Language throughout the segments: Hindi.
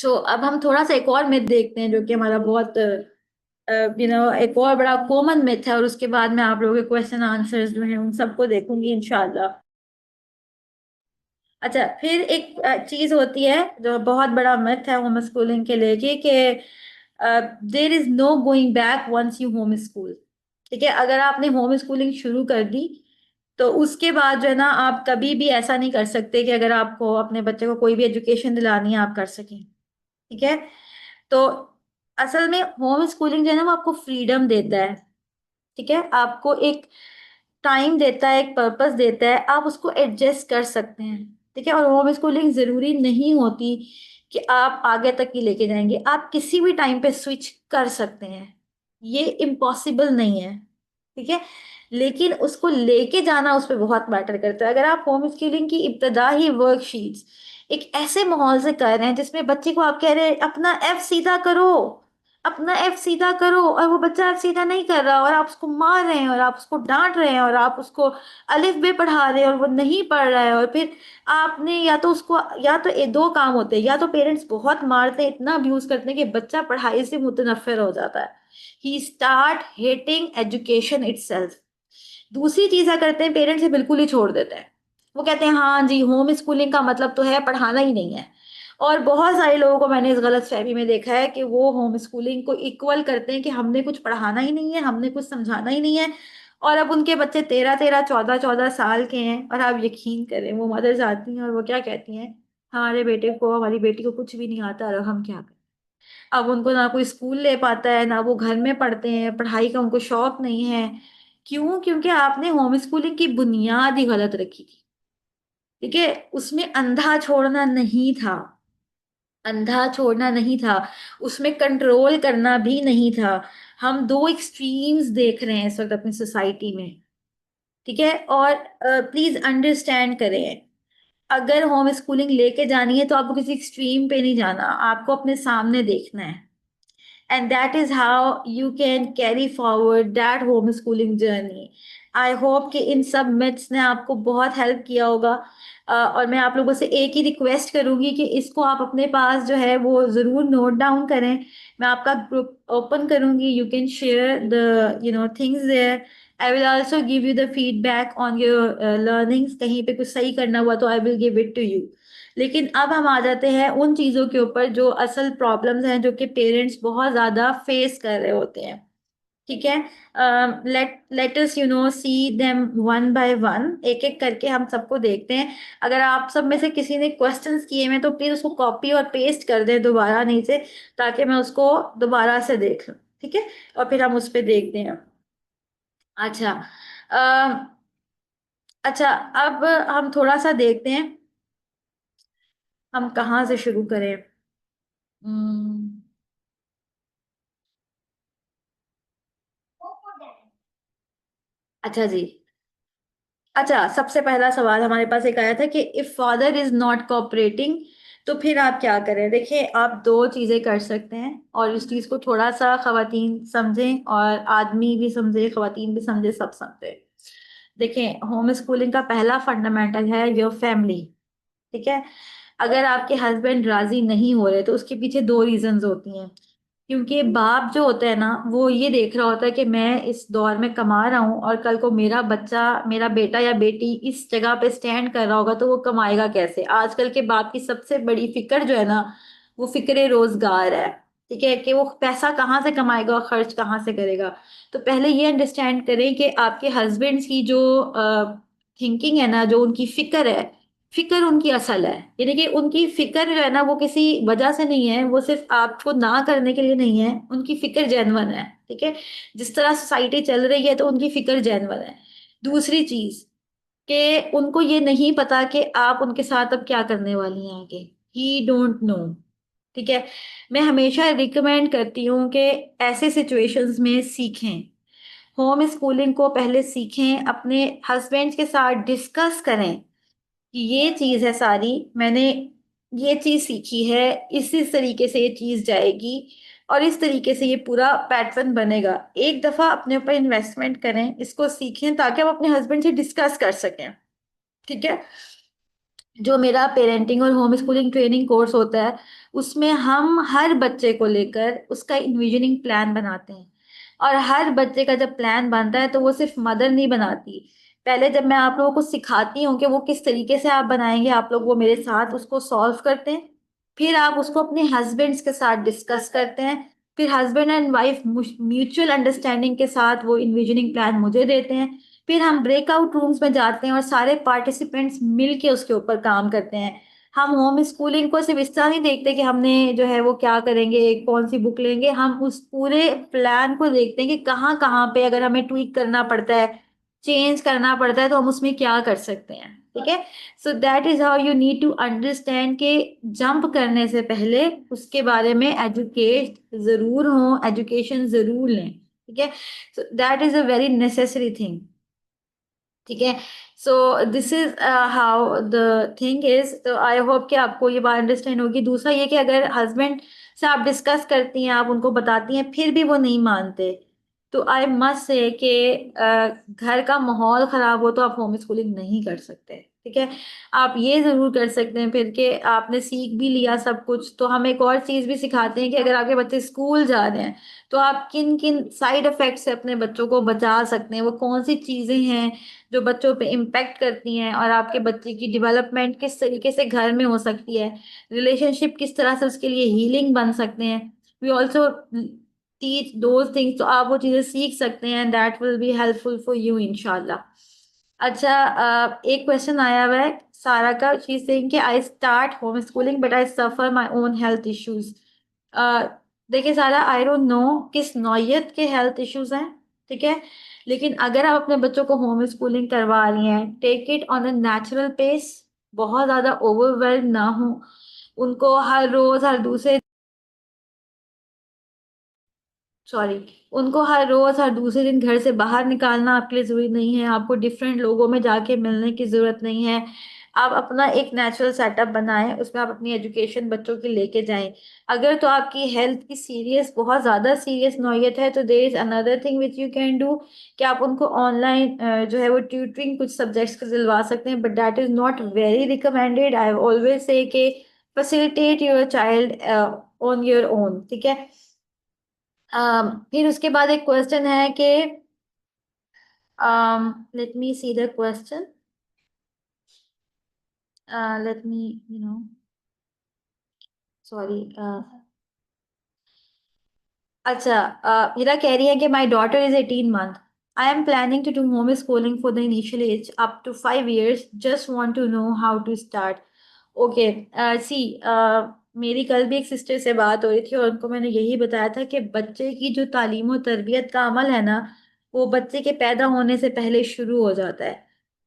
अब हम थोड़ा सा एक और मिथ देखते हैं जो कि हमारा बहुत एक और बड़ा कॉमन मिथ है, और उसके बाद मैं आप लोगों के क्वेश्चन आंसर्स जो हैं उन सबको देखूंगी इंशाल्लाह। अच्छा, फिर एक चीज होती है जो बहुत बड़ा मिथ है होम स्कूलिंग के लेके, कि there is no going back once you home school. ठीक है, अगर आपने होम स्कूलिंग शुरू कर दी तो उसके बाद जो है ना, आप कभी भी ऐसा नहीं कर सकते कि अगर आपको अपने बच्चे को कोई भी एजुकेशन दिलानी है आप कर सकें। ठीक है, तो असल में होम स्कूलिंग जो है ना वो आपको फ्रीडम देता है। ठीक है, आपको एक टाइम देता है, एक पर्पस देता है, आप उसको एडजस्ट कर सकते हैं। ठीक है, और होम स्कूलिंग जरूरी नहीं होती कि आप आगे तक ही लेके जाएंगे, आप किसी भी टाइम पे स्विच कर सकते हैं, ये इम्पॉसिबल नहीं है। ठीक है, लेकिन उसको लेके जाना उस पर बहुत मैटर करता है। अगर आप होम स्कूलिंग की इब्तदा ही वर्कशीट्स एक ऐसे माहौल से कर रहे हैं जिसमें बच्चे को आप कह रहे हैं अपना एफ सीधा करो, अपना एफ सीधा करो, और वो बच्चा एफ सीधा नहीं कर रहा, और आप उसको मार रहे हैं और आप उसको डांट रहे हैं और आप उसको अलिफ बे पढ़ा रहे हैं और वो नहीं पढ़ रहा है, और फिर आपने या तो उसको, या तो ये दो काम होते हैं, या तो पेरेंट्स बहुत मारते हैं, इतना अब्यूज करते हैं कि बच्चा पढ़ाई से मुतनफिर हो जाता है, ही स्टार्ट हेटिंग एजुकेशन इटसेल्फ। दूसरी चीज क्या करते हैं, पेरेंट्स से बिल्कुल ही छोड़ देते हैं। वो कहते हैं हाँ जी, होम स्कूलिंग का मतलब तो है पढ़ाना ही नहीं है। और बहुत सारे लोगों को मैंने इस गलत फहमी में देखा है कि वो होम स्कूलिंग को इक्वल करते हैं कि हमने कुछ पढ़ाना ही नहीं है, हमने कुछ समझाना ही नहीं है। और अब उनके बच्चे 13-13 14-14 साल के हैं, और आप यकीन करें वो मदर्स आती हैं और वो क्या कहती हैं, हमारे बेटे को, हमारी बेटी को कुछ भी नहीं आता और हम क्या करें। अब उनको ना कोई स्कूल ले पाता है, ना वो घर में पढ़ते हैं, पढ़ाई का उनको शौक नहीं है। क्यों? क्योंकि आपने होम स्कूलिंग की बुनियाद ही गलत रखी थी। ठीक है, उसमें अंधा छोड़ना नहीं था, अंधा छोड़ना नहीं था, उसमें कंट्रोल करना भी नहीं था। हम दो एक्सट्रीम्स देख रहे हैं इस वक्त अपनी सोसाइटी में। ठीक है, और प्लीज अंडरस्टैंड करें, अगर होम स्कूलिंग लेके जानी है तो आपको किसी एक्सट्रीम पे नहीं जाना, आपको अपने सामने देखना है। And that is how you can carry forward that homeschooling journey. I hope कि इन सब मिथ्स ने आपको बहुत हेल्प किया होगा। और मैं आप लोगों से एक ही रिक्वेस्ट करूंगी कि इसको आप अपने पास जो है वो ज़रूर नोट डाउन करें। मैं आपका ग्रुप ओपन करूंगी, you can share the things there. I will also give you the feedback on your learnings, कहीं पे कुछ सही करना हुआ तो I will give it to you. लेकिन अब हम आ जाते हैं उन चीज़ों के ऊपर जो असल प्रॉब्लम्स हैं, जो कि पेरेंट्स बहुत ज़्यादा फेस कर रहे होते हैं। ठीक है, let us see them one by one, एक एक करके हम सबको देखते हैं। अगर आप सब में से किसी ने क्वेश्चंस किए हैं तो प्लीज़ उसको कॉपी और पेस्ट कर दें दोबारा नीचे, ताकि मैं उसको दोबारा से देख लूँ। ठीक है, और फिर हम उस पर देखते हैं। अच्छा, अच्छा, अब हम थोड़ा सा देखते हैं हम कहाँ से शुरू करें। हम्म, अच्छा जी। अच्छा, सबसे पहला सवाल हमारे पास एक आया था कि if father is not cooperating तो फिर आप क्या करें। देखिए, आप दो चीजें कर सकते हैं, और इस चीज को थोड़ा सा खवातीन समझें, और आदमी भी समझे, खवातीन भी समझे, सब समझे। देखिए, होम स्कूलिंग का पहला फंडामेंटल है योर फैमिली। ठीक है, अगर आपके हस्बैंड राजी नहीं हो रहे तो उसके पीछे दो रीजंस होती हैं। क्योंकि बाप जो होता है ना, वो ये देख रहा होता है कि मैं इस दौर में कमा रहा हूँ, और कल को मेरा बच्चा, मेरा बेटा या बेटी इस जगह पे स्टैंड कर रहा होगा तो वो कमाएगा कैसे। आजकल के बाप की सबसे बड़ी फिक्र जो है ना, वो फिक्र रोजगार है। ठीक है, कि वो पैसा कहाँ से कमाएगा और खर्च कहाँ से करेगा। तो पहले ये अंडरस्टैंड करें कि आपके हस्बैंड की जो थिंकिंग है ना, जो उनकी फिक्र है, फिक्र उनकी असल है। यानी कि उनकी फिक्र जो है ना वो किसी वजह से नहीं है, वो सिर्फ आपको ना करने के लिए नहीं है, उनकी फिक्र जेन्युइन है। ठीक है, जिस तरह सोसाइटी चल रही है तो उनकी फिक्र जेन्युइन है। दूसरी चीज, कि उनको ये नहीं पता कि आप उनके साथ अब क्या करने वाली हैं आगे, ही डोंट नो। ठीक है, मैं हमेशा रिकमेंड करती हूँ कि ऐसे सिचुएशंस में सीखें, होम स्कूलिंग को पहले सीखें, अपने हस्बैंड के साथ डिस्कस करें कि ये चीज है सारी, मैंने ये चीज सीखी है, इस तरीके से ये चीज जाएगी, और इस तरीके से ये पूरा पैटर्न बनेगा। एक दफा अपने ऊपर इन्वेस्टमेंट करें, इसको सीखें, ताकि आप अपने हस्बैंड से डिस्कस कर सकें। ठीक है, जो मेरा पेरेंटिंग और होम स्कूलिंग ट्रेनिंग कोर्स होता है, उसमें हम हर बच्चे को लेकर उसका इन्विजनिंग प्लान बनाते हैं। और हर बच्चे का जब प्लान बनता है तो वो सिर्फ मदर नहीं बनाती। पहले जब मैं आप लोगों को सिखाती हूँ कि वो किस तरीके से आप बनाएंगे, आप लोग वो मेरे साथ उसको सॉल्व करते हैं। फिर आप उसको अपने हस्बैंड्स के साथ डिस्कस करते हैं। फिर husband and wife mutual understanding के साथ वो इन्विजनिंग प्लान मुझे देते हैं। फिर हम ब्रेकआउट रूम्स में जाते हैं और सारे पार्टिसिपेंट्स मिल के उसके ऊपर काम करते हैं। हम होम स्कूलिंग को सिर्फ इस तरह नहीं देखते कि हमने जो है वो क्या करेंगे, कौन सी बुक लेंगे। हम उस पूरे प्लान को देखते हैं कि कहाँ कहाँ पे अगर हमें ट्वीक करना पड़ता है, चेंज करना पड़ता है, तो हम उसमें क्या कर सकते हैं। ठीक है। So that is how you need to understand के जंप करने से पहले उसके बारे में एजुकेट जरूर हो, एजुकेशन जरूर लें। ठीक है। So that is a very necessary thing. ठीक है। So this is how the thing is. तो आई होप कि आपको ये बात अंडरस्टैंड होगी। दूसरा ये कि अगर हस्बैंड से आप डिस्कस करती हैं, आप उनको बताती हैं, फिर भी वो नहीं मानते, तो आई मस्ट से कि घर का माहौल खराब हो तो आप होम स्कूलिंग नहीं कर सकते। ठीक है। आप ये जरूर कर सकते हैं फिर कि आपने सीख भी लिया सब कुछ, तो हम एक और चीज भी सिखाते हैं कि अगर आपके बच्चे स्कूल जा रहे हैं तो आप किन किन साइड इफेक्ट से अपने बच्चों को बचा सकते हैं, वो कौन सी चीजें हैं जो बच्चों पे इम्पेक्ट करती हैं, और आपके बच्चे की डेवलपमेंट किस तरीके से घर में हो सकती है, रिलेशनशिप किस तरह से उसके लिए हीलिंग बन सकते हैं। We also teach those things. तो आप वो चीजें सीख सकते हैं, that will be helpful for you इंशाल्लाह। अच्छा, एक क्वेश्चन आया हुआ है सारा का। शी इज सेइंग कि I start home schooling but I suffer my own health issues. देखिए सारा, आई डोंट नो किस नौयत के हेल्थ इश्यूज हैं। ठीक है। लेकिन अगर आप अपने बच्चों को होम स्कूलिंग करवा रही हैं, take it on a natural pace. बहुत ज्यादा ओवरवेल्म ना हो। उनको हर रोज हर दूसरे सॉरी उनको हर रोज हर दूसरे दिन घर से बाहर निकालना आपके लिए जरूरी नहीं है। आपको डिफरेंट लोगों में जाके मिलने की जरूरत नहीं है। आप अपना एक नेचुरल सेटअप बनाएं, उसमें आप अपनी एजुकेशन बच्चों की लेके जाएं। अगर तो आपकी हेल्थ की सीरियस, बहुत ज्यादा सीरियस नौयत है, तो there is another thing which you can do कि आप उनको ऑनलाइन जो है वो ट्यूटरिंग कुछ सब्जेक्ट्स को दिलवा सकते हैं, but that is not very recommended. I always say कि facilitate your child on your own. ठीक है। फिर उसके बाद एक क्वेश्चन है कि let me see the question, let me you know sorry. अच्छा, हीरा कह रही है कि my daughter is 18 month। I am planning to do home schooling for the initial age up to 5 years। Just want to know how to start. Okay. See, मेरी कल भी एक सिस्टर से बात हो रही थी और उनको मैंने यही बताया था कि बच्चे की जो तालीम और तरबियत का अमल है ना, वो बच्चे के पैदा होने से पहले शुरू हो जाता है।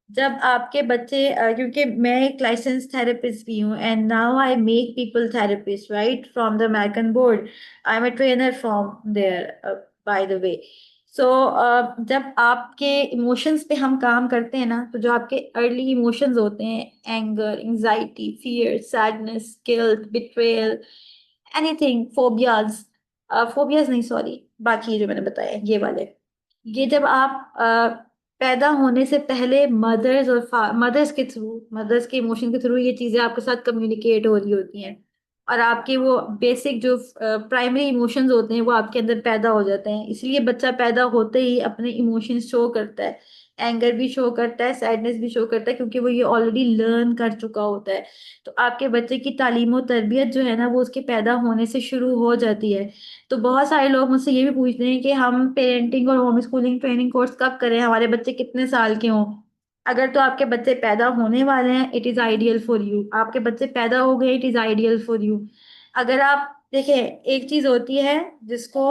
जब आपके बच्चे क्योंकि मैं एक लाइसेंस थेरेपिस्ट भी हूँ, and now I make people therapist right from the American board. I am a trainer from there by the way. So जब आपके इमोशंस पे हम काम करते हैं ना, तो जो आपके अर्ली इमोशंस होते हैं, anger, anxiety, fear, sadness, guilt, betrayal, anything, phobias, phobias नहीं सॉरी, बाकी जो मैंने बताया ये वाले, ये जब आप पैदा होने से पहले मदर्स और मदर्स के थ्रू, मदर्स के इमोशन के थ्रू ये चीजें आपके साथ कम्युनिकेट हो रही होती हैं, और आपके वो बेसिक जो प्राइमरी इमोशंस होते हैं वो आपके अंदर पैदा हो जाते हैं। इसलिए बच्चा पैदा होते ही अपने इमोशंस शो करता है। एंगर भी शो करता है, सैडनेस भी शो करता है, क्योंकि वो ये ऑलरेडी लर्न कर चुका होता है। तो आपके बच्चे की तालीम और तरबियत जो है ना, वो उसके पैदा होने से शुरू हो जाती है। तो बहुत सारे लोग मुझसे ये भी पूछते हैं कि हम पेरेंटिंग और होम स्कूलिंग ट्रेनिंग कोर्स कब करें, हमारे बच्चे कितने साल के हों। अगर तो आपके बच्चे पैदा होने वाले हैं, it is ideal for you. आपके बच्चे पैदा हो गए, it is ideal for you. अगर आप देखें, एक चीज होती है जिसको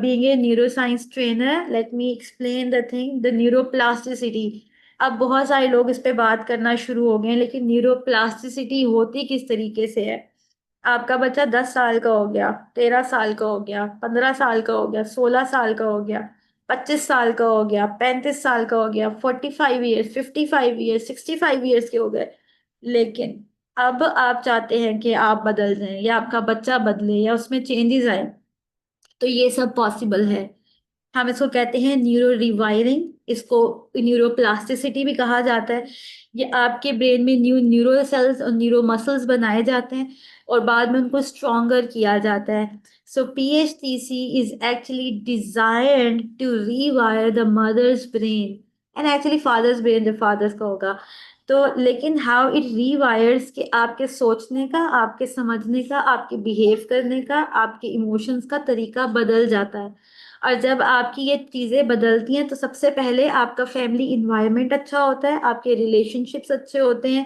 being a neuro science trainer, let me explain the thing, the neuroplasticity. अब बहुत सारे लोग इस पे बात करना शुरू हो गए हैं, लेकिन न्यूरोप्लास्टिसिटी होती किस तरीके से है। आपका बच्चा 10 साल का हो गया, 13 साल का हो गया, 15 साल का हो गया, 16 साल का हो गया, 25 साल का हो गया, 35 साल का हो गया, 45 ईयर्स, 55 ईयर्स, 65 ईयर्स के हो गए। लेकिन अब आप चाहते हैं कि आप बदल जाएं, या आपका बच्चा बदले, या उसमें चेंजेस आए, तो ये सब पॉसिबल है। हम इसको कहते हैं न्यूरो रिवायरिंग, इसको न्यूरोप्लास्टिसिटी भी कहा जाता है। ये आपके ब्रेन में न्यूरो सेल्स और न्यूरो मसल्स बनाए जाते हैं और बाद में उनको स्ट्रॉन्गर किया जाता है। So PHTC is actually designed to rewire the mother's brain and actually father's brain, जब फादर्स का होगा तो। लेकिन हाउ इट रीवायर्स, कि आपके सोचने का, आपके समझने का, आपके बिहेव करने का, आपके इमोशंस का तरीका बदल जाता है। और जब आपकी ये चीज़ें बदलती हैं तो सबसे पहले आपका फैमिली इन्वायरमेंट अच्छा होता है, आपके रिलेशनशिप्स अच्छे होते हैं,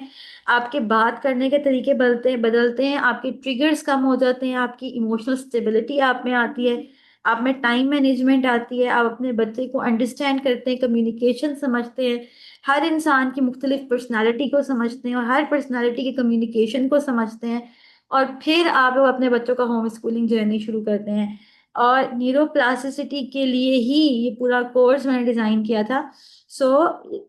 आपके बात करने के तरीके बदलते हैं, आपके ट्रिगर्स कम हो जाते हैं, आपकी इमोशनल स्टेबिलिटी आप में आती है, आप में टाइम मैनेजमेंट आती है, आप अपने बच्चे को अंडरस्टैंड करते हैं, कम्युनिकेशन समझते हैं, हर इंसान की मुख्तलिफ पर्सनालिटी को समझते हैं और हर पर्सनालिटी के कम्युनिकेशन को समझते हैं। और फिर आप लोग अपने बच्चों का होम स्कूलिंग जर्नी शुरू करते हैं। और न्यूरोप्लास्टिसिटी के लिए ही ये पूरा कोर्स मैंने डिज़ाइन किया था। So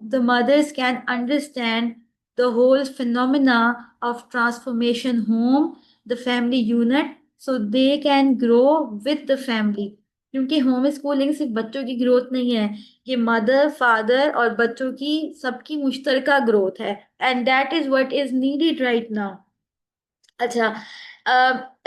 the mothers can understand the whole phenomena of transformation home, the family unit, so they can grow with the family. क्योंकि होम स्कूलिंग सिर्फ बच्चों की ग्रोथ नहीं है, ये मदर फादर और बच्चों की सबकी मुश्तरका ग्रोथ है, and that is what is needed right now. अच्छा,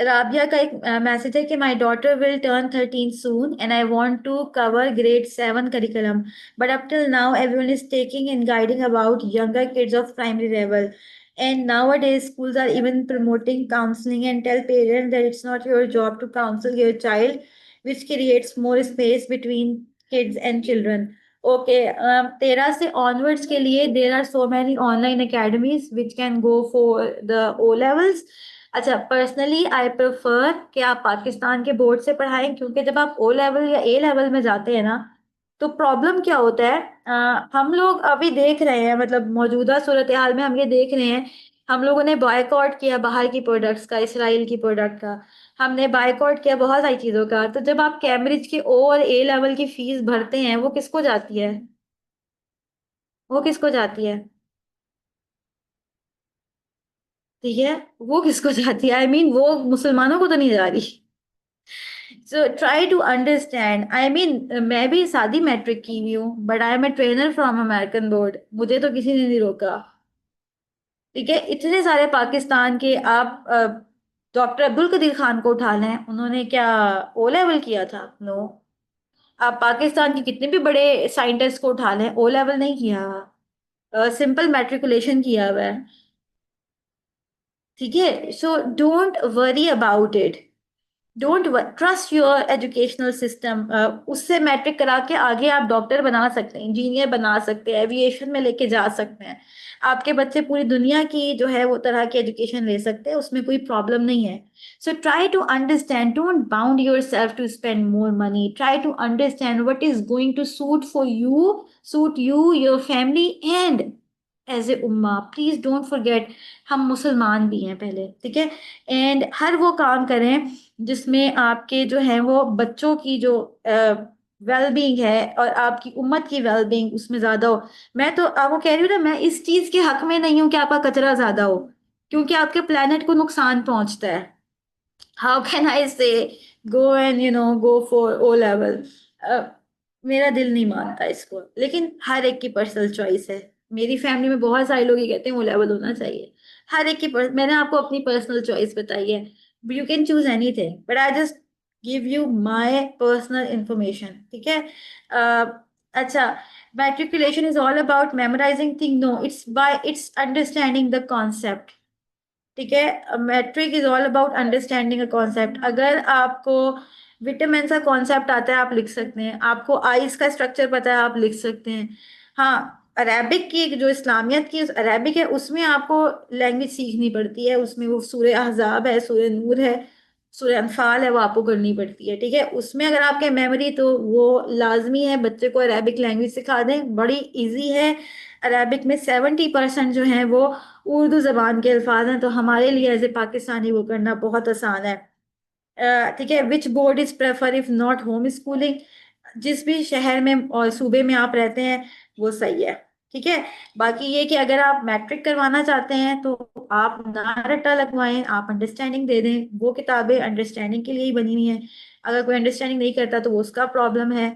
राबिया का एक मैसेज है कि my daughter will turn 13 soon and I want to cover grade 7 curriculum, but up till now everyone is taking and guiding about younger kids of primary level, and nowadays schools are even promoting counseling and tell parents that it's not your job to counsel your child, which creates more space between kids and children. Okay, 13 से onwards के लिए there are so many online academies which can go for the O levels. अच्छा, पर्सनली आई प्रेफर कि आप पाकिस्तान के बोर्ड से पढ़ाएं, क्योंकि जब आप O लेवल या A लेवल में जाते हैं ना, तो प्रॉब्लम क्या होता है, हम लोग अभी देख रहे हैं, मतलब मौजूदा सूरत हाल में हम ये देख रहे हैं, हम लोगों ने बायकॉट किया बाहर की प्रोडक्ट्स का, इसराइल की प्रोडक्ट का, हमने बायकॉट किया बहुत सारी चीज़ों का। तो जब आप कैम्ब्रिज के O और A लेवल की फीस भरते हैं, वो किसको जाती है? वो किसको जाती है? ठीक है, वो किसको जाती है? आई मीन वो मुसलमानों को तो नहीं जा रही। So try to understand, I mean मैं भी शादी मैट्रिक की हुई हूँ, but I am a trainer from American board, मुझे तो किसी ने नहीं रोका। ठीक है, इतने सारे पाकिस्तान के आप डॉक्टर अब्दुल कदीर खान को उठा लें, उन्होंने क्या O लेवल किया था? नो। आप पाकिस्तान के कितने भी बड़े साइंटिस्ट को उठा लें, O लेवल नहीं किया हुआ, सिंपल मैट्रिकुलेशन किया हुआ है। ठीक है, so don't worry about it, don't trust your educational system. उससे मैट्रिक करा के आगे आप डॉक्टर बना सकते हैं, इंजीनियर बना सकते हैं, एविएशन में लेके जा सकते हैं, आपके बच्चे पूरी दुनिया की जो है वो तरह की एजुकेशन ले सकते हैं, उसमें कोई प्रॉब्लम नहीं है। So try to understand, don't bound your self to spend more money, try to understand what is going to suit you, your family and as a उम्मा। प्लीज डोंट फॉरगेट, हम मुसलमान भी हैं पहले, ठीक है। एंड हर वो काम करें जिसमें आपके जो है वो बच्चों की जो वेल बींग है और आपकी उम्मत की वेल बींग उसमें ज्यादा हो। मैं तो आपको कह रही हूँ ना, मैं इस चीज के हक में नहीं हूँ कि आपका कचरा ज्यादा हो, क्योंकि आपके प्लेनेट को नुकसान पहुंचता है। हाउ कैन आई से go and go for O level? मेरा दिल नहीं मानता इसको, लेकिन हर एक की पर्सनल चॉइस है। मेरी फैमिली में बहुत सारे लोग ये कहते हैं O लेवल होना चाहिए। हर एक की मैंने आपको अपनी पर्सनल चॉइस बताई है, you can choose anything, but I just give you my personal information, ठीक है। अच्छा, matriculation is all about memorizing thing? No, it's understanding the concept। ठीक है, matric is all about understanding a concept. अगर आपको विटामिन का कॉन्सेप्ट आता है, आप लिख सकते हैं, आपको आइस का स्ट्रक्चर पता है, आप लिख सकते हैं। हाँ, अरेबिक की जो इस्लामियत की अरेबिक है, उसमें आपको लैंग्वेज सीखनी पड़ती है, उसमें वो सूर्य अहजाब है, सूर्य नूर है, सूर्य अनफाल है, वो आपको करनी पड़ती है। ठीक है, उसमें अगर आपके मेमोरी, तो वो लाजमी है बच्चे को अरेबिक लैंग्वेज सिखा दें, बड़ी इजी है। अरेबिक में 70% जो है वो उर्दू जबान के अल्फाज हैं, तो हमारे लिए एज ए पाकिस्तानी वो करना बहुत आसान है। ठीक है, which board is prefer if not home schooling? जिस भी शहर में और सूबे में आप रहते हैं वो सही है। ठीक है, बाकी ये कि अगर आप मैट्रिक करवाना चाहते हैं तो आप ना रट्टा लगवाएं, आप अंडरस्टैंडिंग दे दें, वो किताबें अंडरस्टैंडिंग के लिए ही बनी हुई हैं। अगर कोई अंडरस्टैंडिंग नहीं करता तो वो उसका प्रॉब्लम है।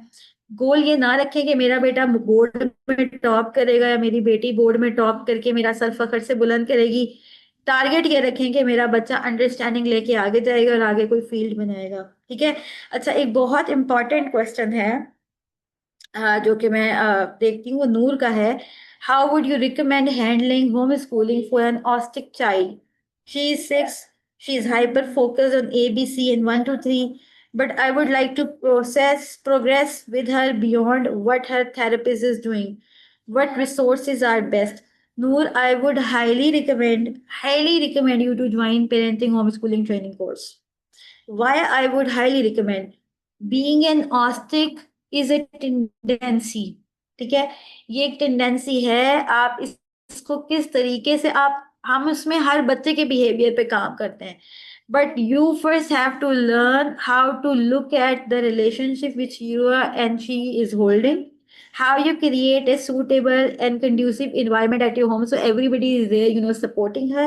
गोल ये ना रखें कि मेरा बेटा बोर्ड में टॉप करेगा या मेरी बेटी बोर्ड में टॉप करके मेरा सर फखर से बुलंद करेगी। टारगेट ये रखें कि मेरा बच्चा अंडरस्टैंडिंग लेके आगे जाएगा और आगे कोई फील्ड बनाएगा। ठीक है। अच्छा, एक बहुत इंपॉर्टेंट क्वेश्चन है जो कि मैं देखती हूँ, वो नूर का है। How would you recommend handling home schooling for an autistic child? She is 6, she is hyper focused on ABC and 1 to 3, but I would like to progress with her beyond what her therapist is doing. What resources are best? Noor, I would highly recommend you to join parenting homeschooling training course. Why I would highly recommend? Being an autistic is a tendency. ठीक है, ये एक टेंडेंसी है। आप इसको किस तरीके से आप हम उसमें हर बच्चे के बिहेवियर पे काम करते हैं, but you first have to learn how to look at the relationship which you and she is holding, how you create a suitable and conducive environment at your home so everybody is there, supporting her.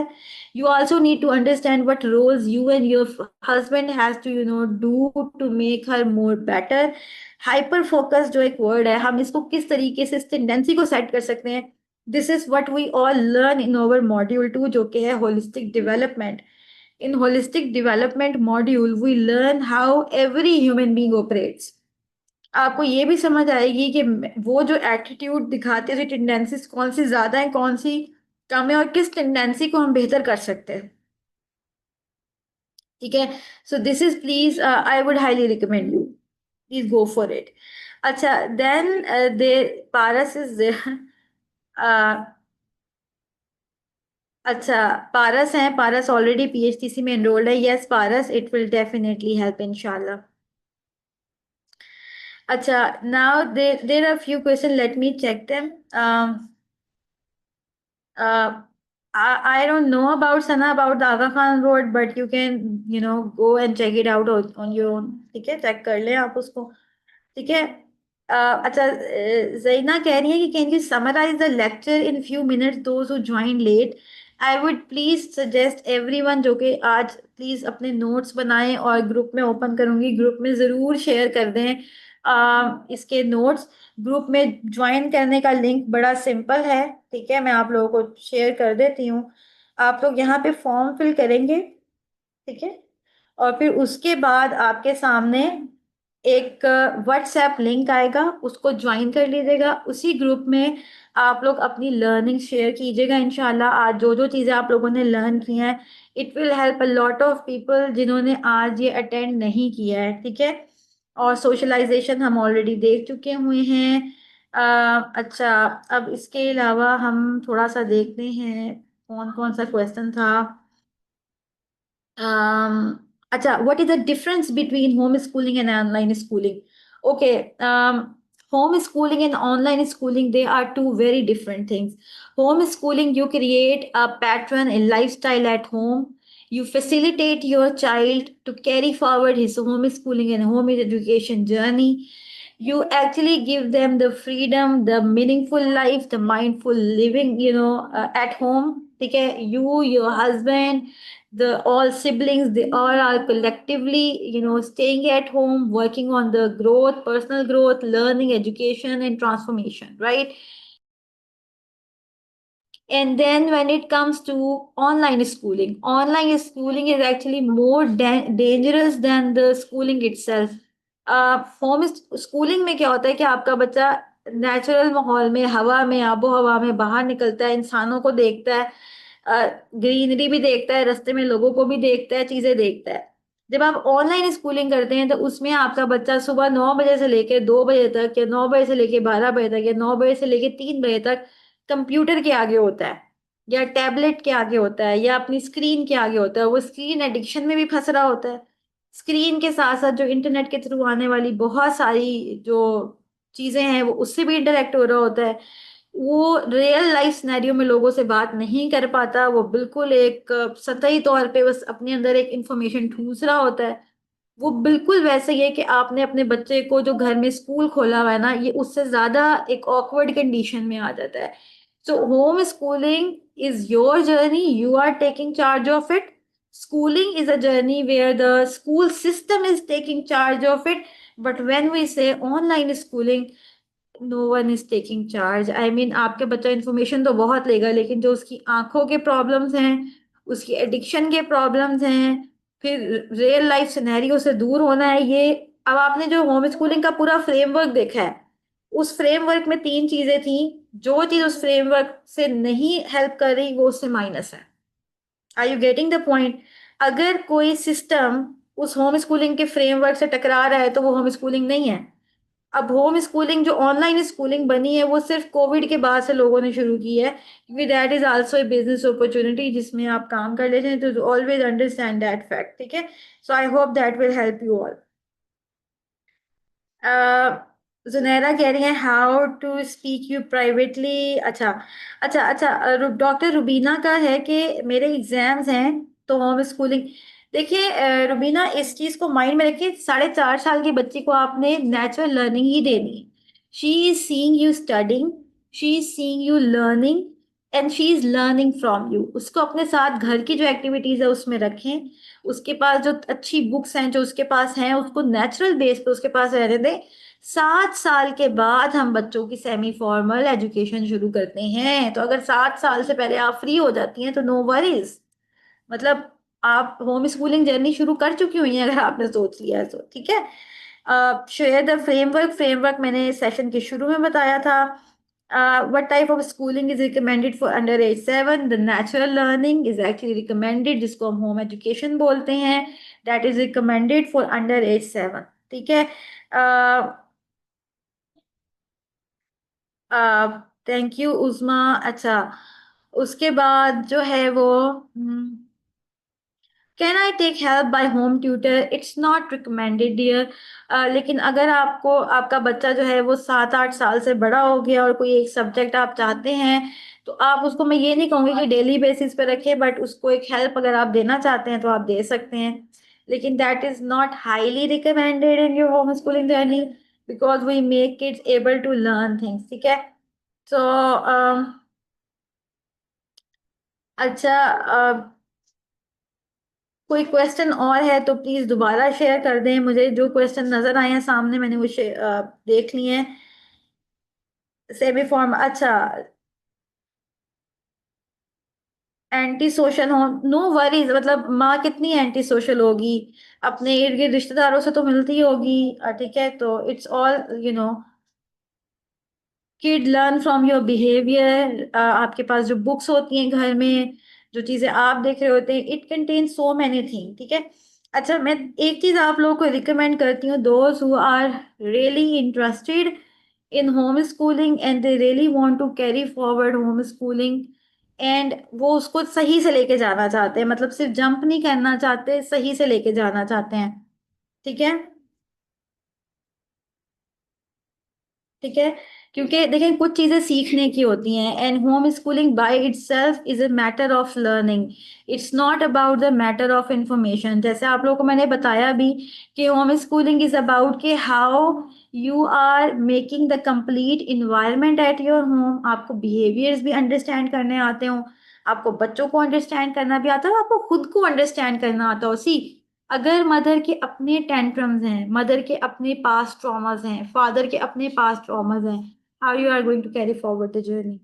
You also need to understand what roles you and your husband has to do to make her more better. Hyper focus जो एक word है, हम इसको किस तरीके से इस टेंडेंसी को सेट कर सकते हैं? This is what we all learn in our module 2, जो कि है holistic development. In holistic development module we learn how every human being operates. आपको ये भी समझ आएगी कि वो जो एटीट्यूड दिखाते हैं, जो टेंडेंसीज कौन सी ज्यादा है कौन सी कम है, और किस टेंडेंसी को हम बेहतर कर सकते हैं। ठीक है। So this is please I would highly recommend you, please go for it. अच्छा, then they Paras is there. अच्छा, पारस हैं, पारस ऑलरेडी PHTC में एनरोल्ड है। Yes Paras, it will definitely help इंशाल्लाह। अच्छा, now there are few question, let me check them. Uh, I don't know about Sana about the Aga Khan Road, but you can, go and check it out on your own. ठीक है, चेक कर लें आप उसको। ठीक है। अच्छा, जैना कह रही है कि can you summarise the lecture in few minutes those who join late? I would please suggest everyone जो कि आज प्लीज अपने नोट्स बनाएं और ग्रुप में ओपन करूंगी, ग्रुप में ज़रूर शेयर कर दें इसके नोट्स। ग्रुप में ज्वाइन करने का लिंक बड़ा सिंपल है। ठीक है, मैं आप लोगों को शेयर कर देती हूँ। आप लोग यहाँ पे फॉर्म फिल करेंगे। ठीक है, और फिर उसके बाद आपके सामने एक व्हाट्सएप लिंक आएगा, उसको ज्वाइन कर लीजिएगा। उसी ग्रुप में आप लोग अपनी लर्निंग शेयर कीजिएगा इंशाल्लाह। आज जो जो चीज़ें आप लोगों ने लर्न की हैं, it will help a lot of people जिन्होंने आज ये अटेंड नहीं किया है। ठीक है, और सोशलाइजेशन हम ऑलरेडी देख चुके हुए हैं। अच्छा, अब इसके अलावा हम थोड़ा सा देखते हैं कौन कौन सा क्वेश्चन था। अच्छा, what is the difference between homeschooling and online schooling? Okay, homeschooling and online schooling, they are two very different things. Homeschooling, you create a pattern, a lifestyle at home. You facilitate your child to carry forward his homeschooling and home education journey. You actually give them the freedom, the meaningful life, the mindful living, at home. Okay, you, your husband, the all siblings, they all are collectively, staying at home, working on the growth, personal growth, learning, education, and transformation, right? And then when it comes to online schooling is actually more dangerous than the schooling itself. Home schooling में क्या होता है कि आपका बच्चा नेचुरल माहौल में, हवा में, आबो हवा में बाहर निकलता है, इंसानों को देखता है, ग्रीनरी भी देखता है, रास्ते में लोगों को भी देखता है, चीजें देखता है। जब आप ऑनलाइन स्कूलिंग करते हैं तो उसमें आपका बच्चा सुबह 9 बजे से लेकर 2 बजे तक, या 9 बजे से लेकर 12 बजे तक, या 9 बजे से लेकर 3 बजे तक कंप्यूटर के आगे होता है, या टैबलेट के आगे होता है, या अपनी स्क्रीन के आगे होता है। वो स्क्रीन एडिक्शन में भी फंस रहा होता है। स्क्रीन के साथ साथ जो इंटरनेट के थ्रू आने वाली बहुत सारी जो चीजें हैं, वो उससे भी इंटरेक्ट हो रहा होता है। वो रियल लाइफ सिनेरियो में लोगों से बात नहीं कर पाता, वो बिल्कुल एक सतही तौर पे बस अपने अंदर एक इंफॉर्मेशन ठूस रहा होता है। वो बिल्कुल वैसे ही है कि आपने अपने बच्चे को जो घर में स्कूल खोला हुआ है ना, ये उससे ज्यादा एक ऑकवर्ड कंडीशन में आ जाता है। So home schooling is your journey, you are taking charge of it. Schooling is a journey where the school system is taking charge of it, but when we say online schooling, no one is taking charge. I mean आपके बच्चा इन्फॉर्मेशन तो बहुत लेगा, लेकिन जो उसकी आंखों के प्रॉब्लम्स हैं, उसकी एडिक्शन के प्रॉब्लम्स हैं, फिर रियल लाइफ सिनेरियो से दूर होना है, ये अब आपने जो होम स्कूलिंग का पूरा फ्रेमवर्क देखा है, उस फ्रेमवर्क में तीन चीजें थी। जो चीज उस फ्रेमवर्क से नहीं हेल्प कर रही वो उससे माइनस है। Are you getting the point? अगर कोई सिस्टम उस होम स्कूलिंग के फ्रेमवर्क से टकरा रहा है तो वो होम स्कूलिंग नहीं है। अब होम स्कूलिंग जो ऑनलाइन स्कूलिंग बनी है वो सिर्फ कोविड के बाद से लोगों ने शुरू की है, क्योंकि that is also a business opportunity जिसमें आप काम कर लेते हैं, तो ऑलवेज अंडरस्टैंड दैट फैक्ट। ठीक है, so I hope that will help you all. Junaira कह रही है how to speak you privately. अच्छा, अच्छा, डॉक्टर रुबीना का है कि मेरे एग्जाम्स हैं तो होम स्कूलिंग। देखिए रुबीना, इस चीज को माइंड में रखिए, 4.5 साल की बच्ची को आपने नेचुरल लर्निंग ही देनी है। She is seeing you studying, she is seeing you learning, and she is learning from you. उसको अपने साथ घर की जो एक्टिविटीज है उसमें रखें, उसके पास जो अच्छी बुक्स हैं जो उसके पास हैं उसको नेचुरल बेस पे उसके पास रहने दें। 7 साल के बाद हम बच्चों की सेमी फॉर्मल एजुकेशन शुरू करते हैं, तो अगर 7 साल से पहले आप फ्री हो जाती हैं तो नो वरीज। मतलब आप होम स्कूलिंग जर्नी शुरू कर चुकी हुई हैं अगर आपने सोच लिया है तो। ठीक है, शेयर द फ्रेमवर्क मैंने सेशन के शुरू में बताया था। what type of schooling is recommended for under age 7? The natural learning is actually recommended, जिसको हम home education बोलते हैं, that is recommended for under age 7। ठीक है, थैंक यू उस्मा। अच्छा, उसके बाद जो है वो can I take help by home tutor? It's not recommended dear. लेकिन अगर आपको आपका बच्चा जो है वो 7-8 साल से बड़ा हो गया और कोई एक सब्जेक्ट आप चाहते हैं, तो आप उसको, मैं ये नहीं कहूँगी कि डेली बेसिस पे रखें, बट उसको एक हेल्प अगर आप देना चाहते हैं तो आप दे सकते हैं। लेकिन that is not highly recommended in your home schooling journey, because we make kids able to learn things. ठीक है, तो अच्छा, कोई क्वेश्चन और है तो प्लीज दोबारा शेयर कर दें मुझे। जो क्वेश्चन नजर आए हैं सामने मैंने वो देख लिए हैं। सेमी फॉर्म, अच्छा, एंटी सोशल हो, नो वरीज। मतलब माँ कितनी एंटी सोशल होगी, अपने इर्द गिर्द रिश्तेदारों से तो मिलती होगी। ठीक है, तो it's all kid learn from your behaviour. आपके पास जो बुक्स होती हैं घर में, जो चीजें आप देख रहे होते हैं, it contain so many thing. ठीक है, अच्छा, मैं एक चीज आप लोगों को रिकमेंड करती हूँ, those who are really interested in home schooling and they really want to carry forward home schooling, and वो उसको सही से लेके जाना चाहते हैं, मतलब सिर्फ जंप नहीं करना चाहते, सही से लेके जाना चाहते हैं। ठीक है, ठीक है, क्योंकि देखिए कुछ चीजें सीखने की होती हैं, and home schooling by itself is a matter of learning. It's not about the matter of information. जैसे आप लोगों को मैंने बताया भी कि होम स्कूलिंग इज अबाउट के how you are making the complete environment at your home. आपको बिहेवियर्स भी अंडरस्टैंड करने आते हो, आपको बच्चों को अंडरस्टैंड करना भी आता हो, आपको खुद को अंडरस्टैंड करना आता हो। सी, अगर मदर के अपने टेंट्रम्स हैं, मदर के अपने पास्ट ट्रॉमास हैं, फादर के अपने पास्ट ट्रॉमास हैं, how you are going to carry forward the journey?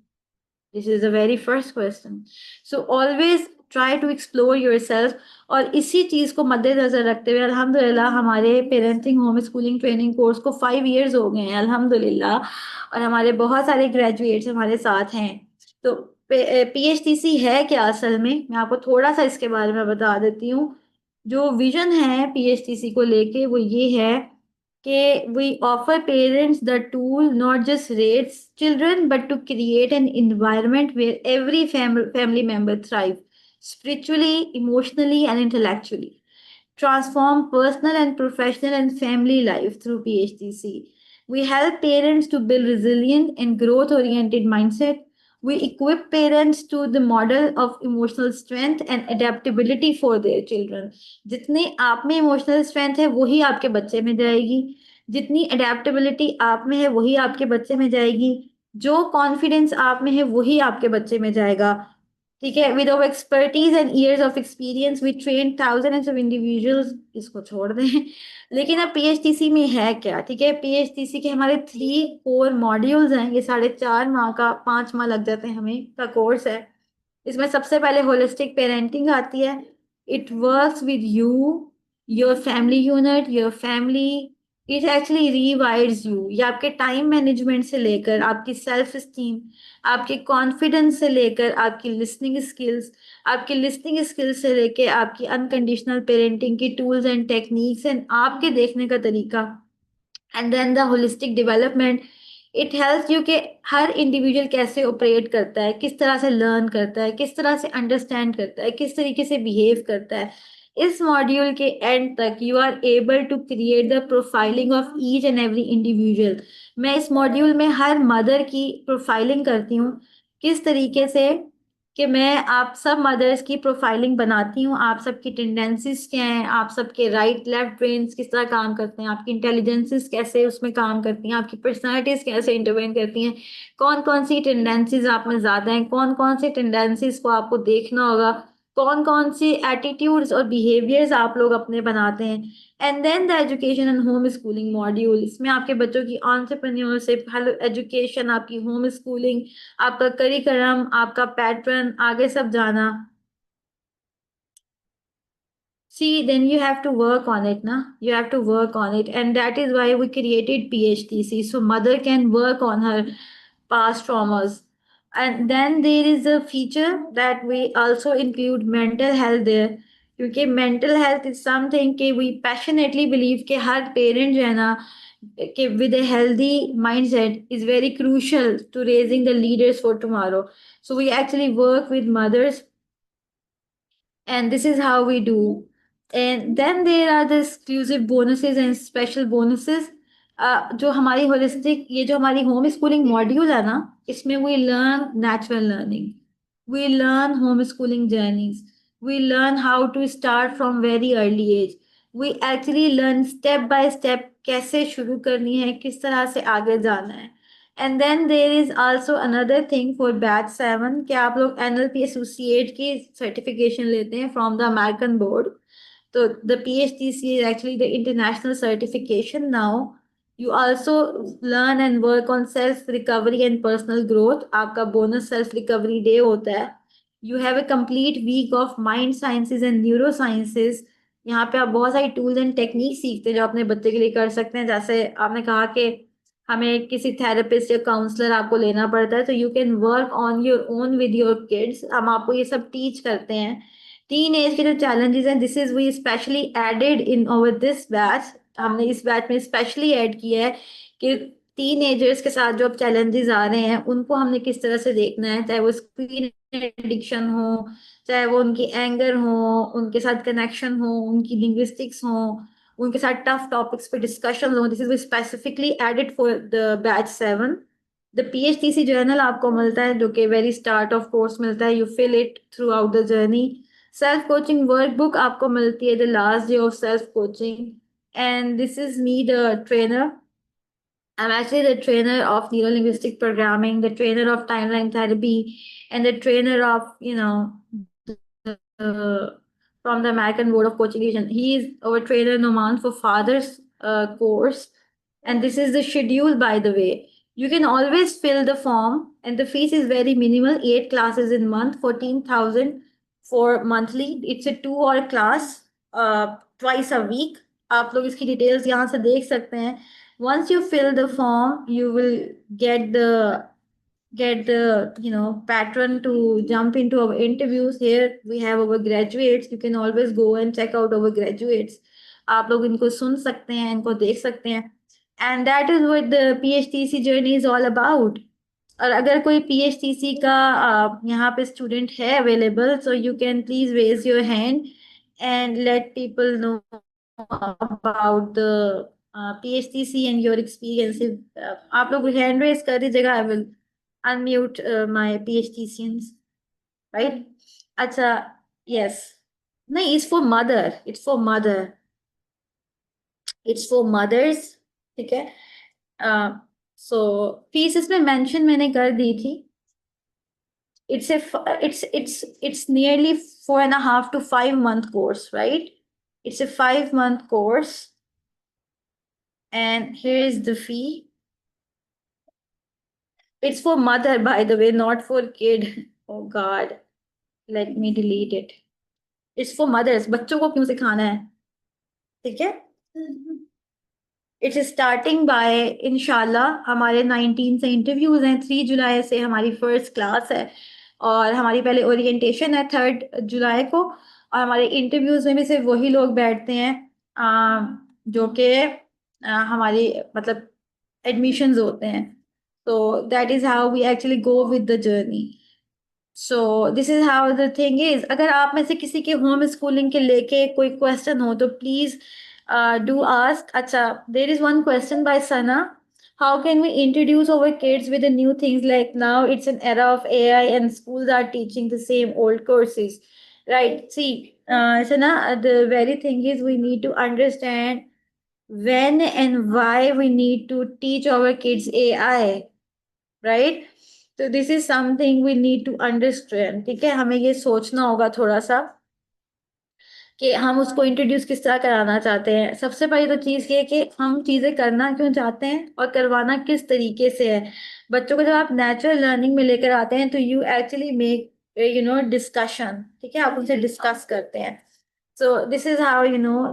This is the very first question. So always try to explore yourself। और इसी चीज को मद्देनजर रखते हुए अल्हम्दुलिल्लाह हमारे parenting home schooling training course को 5 years हो गए हैं अल्हम्दुलिल्लाह, और हमारे बहुत सारे ग्रेजुएट्स हमारे साथ हैं। तो पीएचडीसी है क्या असल में, मैं आपको थोड़ा सा इसके बारे में बता देती हूँ। जो विजन है पीएचडीसी को लेके वो ये है कि we offer parents the tool not just raise children but to create an environment where every family member thrive spiritually, emotionally and intellectually, transform personal and professional and family life through PHTC. We help parents to build resilient and growth oriented mindset. We equip parents to the model of emotional strength and adaptability for their children. जितने आप में इमोशनल स्ट्रेंथ है वही आपके बच्चे में जाएगी, जितनी अडेप्टेबिलिटी आप में है वही आपके बच्चे में जाएगी, जो कॉन्फिडेंस आप में है वही आपके बच्चे में जाएगा। ठीक है, with our expertise and years of experience we train thousands of individuals, इसको छोड़ दें। लेकिन अब पीएचटीसी में है क्या? ठीक है, पीएचटीसी के हमारे 3 कोर मॉड्यूल्स हैं, ये 4.5 माह का, 5 माह लग जाते हैं हमें का कोर्स है। इसमें सबसे पहले होलिस्टिक पेरेंटिंग आती है। It works with you, your family unit, your family. It actually rewards you. ये आपके टाइम मैनेजमेंट से लेकर आपकी सेल्फ स्टीम, आपके कॉन्फिडेंस से लेकर आपकी लिसनिंग स्किल्स से लेकर आपकी अनकंडीशनल पेरेंटिंग की टूल्स एंड टेक्निक्स एंड आपके देखने का तरीका, and then the holistic development. It helps you कि हर इंडिविजुअल कैसे ऑपरेट करता है, किस तरह से लर्न करता है, किस तरह से अंडरस्टैंड करता है, किस तरीके से बिहेव करता है। इस मॉड्यूल के एंड तक you are able to create the profiling of each and every individual. मैं इस मॉड्यूल में हर मदर की प्रोफाइलिंग करती हूँ, किस तरीके से कि मैं आप सब मदर्स की प्रोफाइलिंग बनाती हूँ। आप सबकी टेंडेंसीज क्या हैं, आप सबके राइट लेफ्ट ब्रेन्स किस तरह काम करते हैं, आपकी इंटेलिजेंसेस कैसे उसमें काम करती हैं, आपकी पर्सनालिटीज कैसे इंटरवेन करती हैं, कौन कौन सी टेंडेंसीज आप में ज़्यादा हैं, कौन कौन सी टेंडेंसीज को आपको देखना होगा, कौन कौन सी एटीट्यूड्स और बिहेवियर्स आप लोग अपने बनाते हैं। And then the education and home schooling module, इसमें आपके बच्चों की एंटरप्रेन्योरशिप, हेलो एजुकेशन, आपकी होम स्कूलिंग, आपका करिकुलम, आपका पैटर्न, आगे सब जाना। See, then you have to work on it, na? You have to work on it, and that is why we created PHTC, so mother can work on her past traumas. And then there is a feature that we also include mental health there, क्योंकि mental health is something कि we passionately believe कि हर parent जो है ना, कि with a healthy mindset is very crucial to raising the leaders for tomorrow. So we actually work with mothers, and this is how we do. And then there are the exclusive bonuses and special bonuses. जो हमारी होलिस्टिक, ये जो हमारी होम स्कूलिंग मॉड्यूल है ना, इसमें we learn natural learning, we learn home schooling journeys, we learn how to start from very early age. We actually learn step by step कैसे शुरू करनी है, किस तरह से आगे जाना है। And then there is also another thing for batch 7 कि आप लोग एनएलपी एसोसिएट की सर्टिफिकेशन लेते हैं फ्रॉम द अमेरिकन बोर्ड। तो the PHTC is actually the international certification now. You also learn and work on self recovery and personal growth. आपका बोनस सेल्फ रिकवरी डे होता है। You have a complete week of mind sciences and neurosciences. यहाँ पे आप बहुत सारी टूल्स एंड टेक्निक सीखते हैं जो अपने बच्चे के लिए कर सकते हैं। जैसे आपने कहा कि हमें किसी थेरेपिस्ट या काउंसलर आपको लेना पड़ता है, तो you can work on your own with your kids. हम आपको ये सब टीच करते हैं। टीन एज के जो चैलेंजेस हैं, this is we specially added in over this batch. हमने इस बैच में स्पेशली ऐड किया है कि टीन एजर्स के साथ जो अब चैलेंजेस आ रहे हैं उनको हमने किस तरह से देखना है, चाहे वो स्क्रीन एडिक्शन हो, चाहे वो उनकी एंगर हो, उनके साथ कनेक्शन हो, उनकी लिंग्विस्टिक्स हो, उनके साथ टफ टॉपिक्स पे डिस्कशन हो। This is specifically added for the batch 7। The PHTC journal आपको मिलता है जो कि वेरी स्टार्ट ऑफ कोर्स मिलता है, you fill it throughout the journey. Self coaching workbook आपको मिलती है the last day of self coaching. And this is me the trainer. I'm actually the trainer of neurolinguistic programming, the trainer of timeline therapy, and the trainer of, from the American Board of Coaching Division. He is our trainer Noman for Fathers course. And this is the schedule, by the way. You can always fill the form, and the fees is very minimal, 8 classes in month, 14,000 for monthly. It's a 2 hour class, twice a week. आप लोग इसकी डिटेल्स यहाँ से देख सकते हैं। Once you fill the form, you will get the pattern to jump into our interviews. Here we have our graduates. You can always go and check out our graduates. आप लोग इनको सुन सकते हैं, इनको देख सकते हैं। And that is what the PHTC journey is all about. और अगर कोई PHTC का यहाँ पे स्टूडेंट है available, so you can please raise your hand and let people know about the PHTC and your experience. आप लोग हैंड रेज कर दीजिएगा, I will unmute my PHTCians, right? अच्छा, यस। नहीं, इट्स फॉर मदर्स, ठीक है। सो फीस इसमें मेंशन मैंने कर दी थी। It's nearly 4.5 to 5 month course, right? It's a 5 month course, and here is the fee. It's for mother, by the way, not for kid. Oh God, let me delete it. It's for mothers. बच्चों को क्यों सिखाना है? ठीक है? इट्स स्टार्टिंग बाय इंशाल्लाह हमारे 19 से इंटरव्यूज हैं, 3 जुलाई से हमारी फर्स्ट क्लास है, और हमारी पहले ओरिएंटेशन है 3 जुलाई को, और हमारे इंटरव्यूज में भी सिर्फ वही लोग बैठते हैं जो कि हमारी मतलब एडमिशन्स होते हैं. तो that is how we actually go with the journey. So this is how the thing is. अगर आप में से किसी के होम स्कूलिंग के लेके कोई क्वेश्चन हो तो प्लीज डू आस्क. अच्छा, there is one question by Sana. How can we introduce our kids with the new things, like now it's an era of AI and schools are teaching the same old courses, right? See, Sana, the very thing is we need to understand when and why we need to teach our kids AI, right? तो this is something we need to understand. ठीक है, हमें ये सोचना होगा थोड़ा सा कि हम उसको इंट्रोड्यूस किस तरह कराना चाहते हैं. सबसे पहली तो चीज़ ये है कि हम चीज़ें करना क्यों चाहते हैं और करवाना किस तरीके से है. बच्चों को जब आप नेचुरल लर्निंग में लेकर आते हैं तो यू एक्चुअली मेक डिस्कशन. ठीक है, आप उनसे डिस्कस करते हैं. सो this is how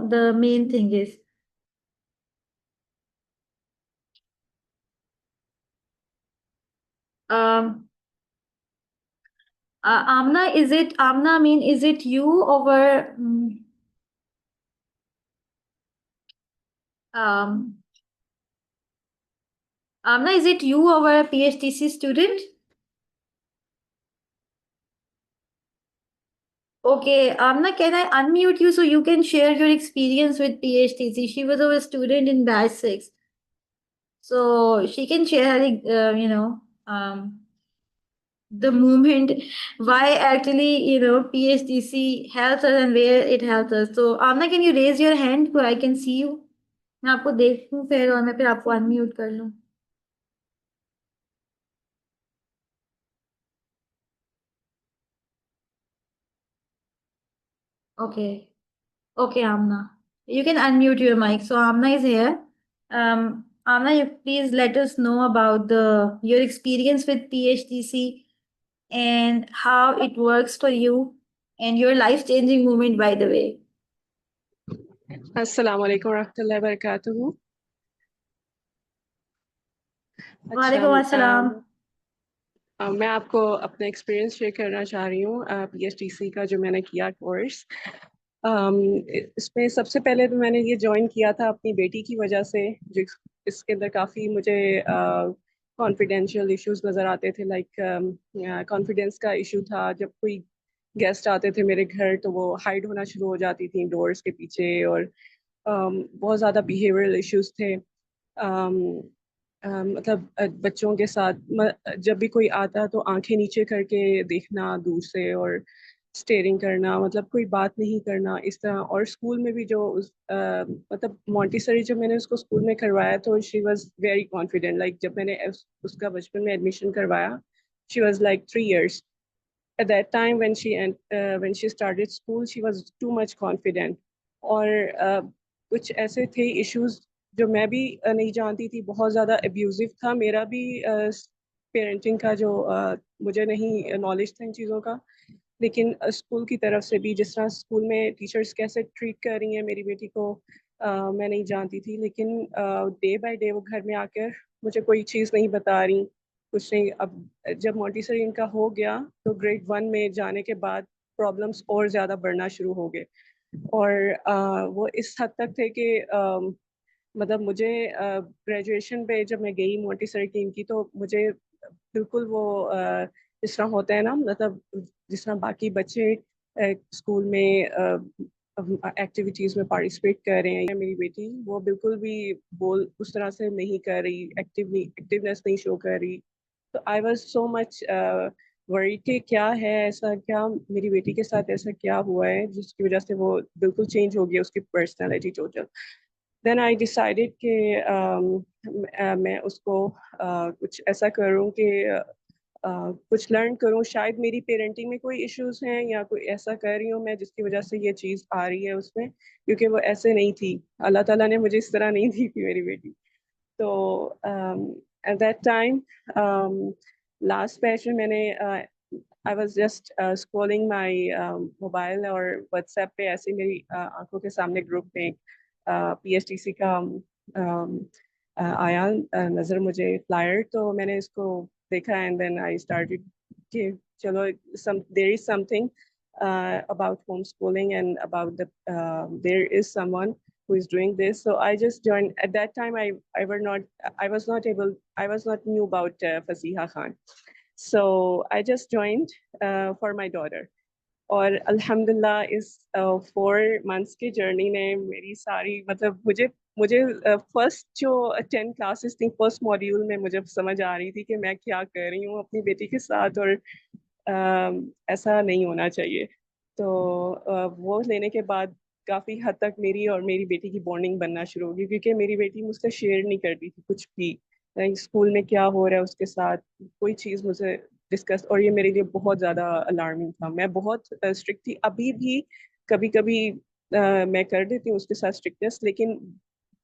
the main thing is. Amna, is it Amna? I mean, is it you over? Um, Amna, is it you over a PhDC student? Okay, Amna, can I unmute you so you can share your experience with PhDC? She was our student in batch 6, so she can share, the moment why actually PhDC helps us and where it helps us. So Amna, can you raise your hand so I can see you? मैं आपको देखूं फिर और मैं फिर आपको अनम्यूट कर लूं. Okay. Okay, Amna. You can unmute your mic. So Amna is here. Amna, you please let us know about the your experience with PHDC and how it works for you and your life-changing moment, by the way. अस्सलाम वालेकुम रहमतुल्लाहि वबरकातुहू। अच्छा, वालेकुम अस्सलाम. मैं आपको अपना एक्सपीरियंस शेयर करना चाह रही हूँ PhDC का जो मैंने किया कोर्स. इसमें सबसे पहले तो मैंने ये ज्वाइन किया था अपनी बेटी की वजह से, जो इसके अंदर काफ़ी मुझे कॉन्फिडेंशियल इश्यूज नज़र आते थे. लाइक कॉन्फिडेंस का इशू था. जब कोई गेस्ट आते थे मेरे घर तो वो हाइड होना शुरू हो जाती थी डोर्स के पीछे, और बहुत ज़्यादा बिहेवियरल इश्यूज थे. मतलब बच्चों के साथ जब भी कोई आता तो आंखें नीचे करके देखना दूर से, और स्टेयरिंग करना, मतलब कोई बात नहीं करना इस तरह. और स्कूल में भी जो मतलब मॉन्टेसरी जब मैंने उसको स्कूल में करवाया तो she was very confident. Like जब मैंने उसका बचपन में एडमिशन करवाया, she was like 3 years. At that time when she started school, she was too much confident. और कुछ ऐसे थे इश्यूज जो मैं भी नहीं जानती थी. बहुत ज़्यादा अब्यूजिव था मेरा भी पेरेंटिंग का, जो मुझे नहीं नॉलेज था इन चीज़ों का. लेकिन स्कूल की तरफ से भी जिस तरह स्कूल में टीचर्स कैसे ट्रीट कर रही हैं मेरी बेटी को, मैं नहीं जानती थी. लेकिन डे बाय डे वो घर में आकर मुझे कोई चीज़ नहीं बता रही, कुछ नहीं. अब जब मॉन्टेसरी इनका हो गया तो grade 1 में जाने के बाद प्रॉब्लम्स और ज़्यादा बढ़ना शुरू हो गए. और वो इस हद तक थे कि मतलब मुझे ग्रेजुएशन पे जब मैं गई मॉन्टेसरी टीम की तो मुझे बिल्कुल वो जिस तरह होता है ना, मतलब जिस तरह बाकी बच्चे स्कूल में एक्टिविटीज़ में पार्टिसिपेट कर रहे हैं, मेरी बेटी वो बिल्कुल भी बोल उस तरह से नहीं कर रही, एक्टिवनेस नहीं शो कर रही. तो I was so much worry कि क्या है ऐसा, क्या मेरी बेटी के साथ ऐसा क्या हुआ है जिसकी वजह से वो बिल्कुल चेंज हो गई उसकी personality total. Then I decided कि मैं उसको कुछ ऐसा करूँ कि कुछ लर्न करूँ। शायद मेरी पेरेंटिंग में कोई इश्यूज हैं या कोई ऐसा कर रही हूँ मैं जिसकी वजह से ये चीज़ आ रही है उसमें, क्योंकि वो ऐसे नहीं थी। अल्लाह ताला ने मुझे इस तरह नहीं दी थी मेरी बेटी। तो at that time last batch में मैंने I was just scrolling my mobile और व्हाट्सएप पे ऐसे मेरी आंखों के सामने ग्रुप में पीएचडीसी का आया नज़र मुझे फ्लायर, तो मैंने इसको देखा एंड देन आई स्टार्टेड कि चलो some there is something about homeschooling and about there is someone who is doing this. So I just joined. At that time, I was not able, I was not knew about Fasiha Khan. So I just joined for my daughter. और अल्हम्दुलिल्लाह इस 4 मंथ्स की जर्नी ने मेरी सारी मतलब मुझे मुझे फर्स्ट जो 10 क्लासेस थी, फर्स्ट मॉड्यूल में मुझे समझ आ रही थी कि मैं क्या कर रही हूँ अपनी बेटी के साथ, और ऐसा नहीं होना चाहिए। तो वो लेने के बाद काफ़ी हद तक मेरी और मेरी बेटी की बॉन्डिंग बनना शुरू हो गई, क्योंकि मेरी बेटी मुझसे शेयर नहीं करती थी कुछ भी, स्कूल में क्या हो रहा है उसके साथ कोई चीज़ मुझे डिस्कस, और ये मेरे लिए बहुत ज़्यादा अलार्मिंग था। मैं बहुत स्ट्रिक्ट थी, अभी भी कभी कभी मैं कर देती हूँ उसके साथ स्ट्रिक्टनेस, लेकिन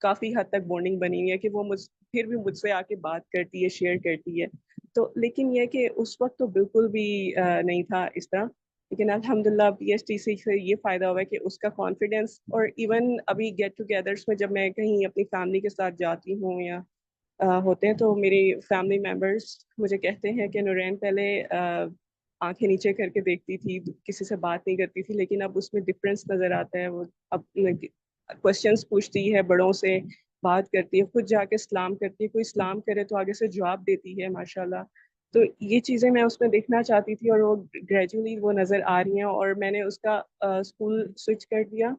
काफ़ी हद तक बॉन्डिंग बनी हुई है कि वो मुझ फिर भी मुझसे आके बात करती है, शेयर करती है। तो लेकिन यह कि उस वक्त तो बिल्कुल भी नहीं था इस तरह। लेकिन अल्हम्दुलिल्लाह पीएचडीसी से ये फ़ायदा हुआ है कि उसका कॉन्फिडेंस, और इवन अभी गेट टुगेदर्स में जब मैं कहीं अपनी फैमिली के साथ जाती हूँ या होते हैं, तो मेरे फैमिली मेम्बर्स मुझे कहते हैं कि नूरैन पहले आंखें नीचे करके देखती थी, किसी से बात नहीं करती थी, लेकिन अब उसमें डिफरेंस नज़र आता है। वो अब क्वेश्चंस पूछती है, बड़ों से बात करती है, खुद जाके सलाम करती है, कोई सलाम करे तो आगे से जवाब देती है माशाल्लाह। तो ये चीज़ें मैं उसमें देखना चाहती थी, और वो ग्रेजुअली वो नज़र आ रही हैं, और मैंने उसका स्कूल स्विच कर दिया।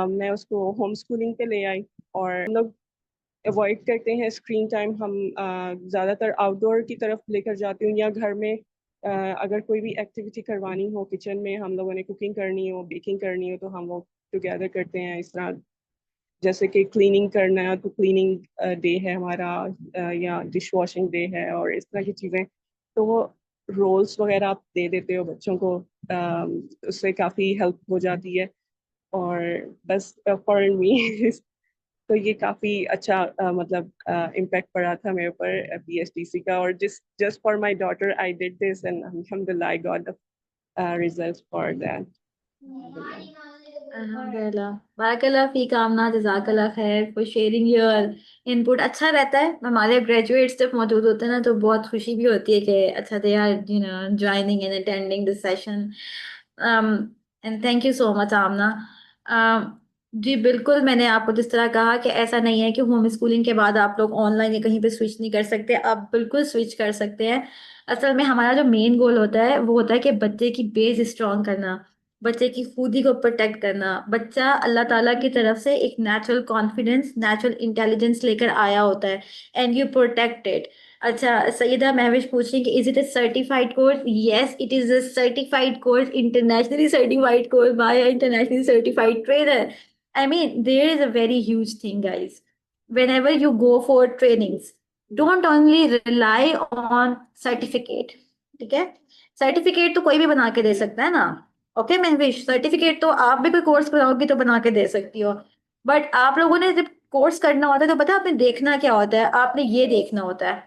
मैं उसको होम स्कूलिंग पे ले आई, और हम लोग अवॉइड करते हैं स्क्रीन टाइम। हम ज़्यादातर आउटडोर की तरफ लेकर जाती हूँ, या घर में अगर कोई भी एक्टिविटी करवानी हो, किचन में हम लोगों ने कुकिंग करनी हो, बेकिंग करनी हो, तो हम वो टुगेदर करते हैं इस तरह। जैसे कि क्लीनिंग करना है तो क्लीनिंग डे है हमारा, या डिश वॉशिंग डे है, और इस तरह की चीज़ें। तो वो रोल्स वगैरह आप दे देते हो बच्चों को, उससे काफ़ी हेल्प हो जाती है। और बस फॉर मी तो ये काफी अच्छा मतलब इम्पैक्ट पड़ा था मेरे ऊपर पीएचडीसी का। और जिस just for my daughter I did this, and अल्हम्दुलिल्लाह I got the results for that. अल्हम्दुलिल्लाह, बारकल्लाह फीक आमना, जज़ाकल्लाह खैर फॉर शेयरिंग योर इनपुट। अच्छा रहता है हमारे ग्रेजुएट्स जब मौजूद होते हैं ना, तो बहुत खुशी भी होती है कि अच्छा they are joining and attending this session. And thank you so much Amna. um, जी बिल्कुल, मैंने आपको जिस तरह कहा कि ऐसा नहीं है कि होम स्कूलिंग के बाद आप लोग ऑनलाइन या कहीं पे स्विच नहीं कर सकते, आप बिल्कुल स्विच कर सकते हैं। असल में हमारा जो मेन गोल होता है वो होता है कि बच्चे की बेस स्ट्रॉन्ग करना, बच्चे की खुदी को प्रोटेक्ट करना। बच्चा अल्लाह ताला की तरफ से एक नेचुरल कॉन्फिडेंस, नेचुरल इंटेलिजेंस लेकर आया होता है, एंड यू प्रोटेक्ट इट। अच्छा, सईदा महविश पूछ रही कि is it a certified course? Yes, it is a certified course, internationally certified course by internationally certified trainer. I mean, there is a very huge thing, guys. Whenever you go for trainings, don't only rely on certificate. ठीक है, सर्टिफिकेट तो कोई भी बना के दे सकता है ना। ओके महविश, सर्टिफिकेट तो आप भी कोई कोर्स बनाओगी तो बना के दे सकती हो, बट आप लोगों ने जब कोर्स करना होता है तो पता है आपने देखना क्या होता है? आपने ये देखना होता है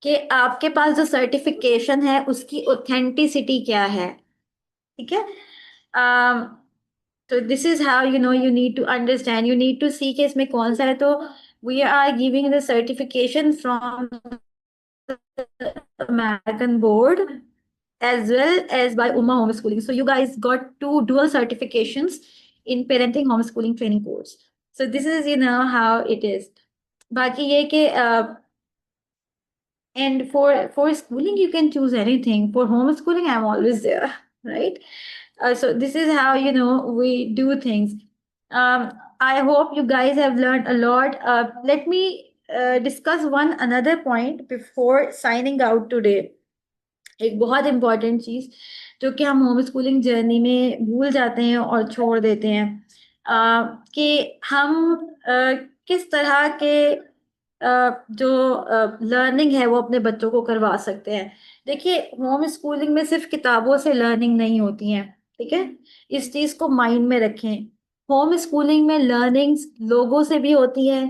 कि आपके पास जो सर्टिफिकेशन है उसकी ऑथेंटिसिटी क्या है। ठीक है, तो this is how you need to understand, you need to see कि इसमें कौन सा है। तो we are giving the certification from American board as well as by Umma Homeschooling. So you guys got two dual certifications in parenting homeschooling training course. So this is how it is. बाकी ये कि and for schooling you can choose anything. For homeschooling I'm always there, right? So this is how we do things. I hope you guys have learned a lot. Let me discuss one another point before signing out today. एक बहुत इम्पॉर्टेंट चीज जो कि हम होम स्कूलिंग जर्नी में भूल जाते हैं और छोड़ देते हैं, कि हम किस तरह के जो लर्निंग है वो अपने बच्चों को करवा सकते हैं। देखिए, होम स्कूलिंग में सिर्फ किताबों से लर्निंग नहीं होती है, ठीक है, इस चीज को माइंड में रखें। होम स्कूलिंग में लर्निंग लोगों से भी होती है,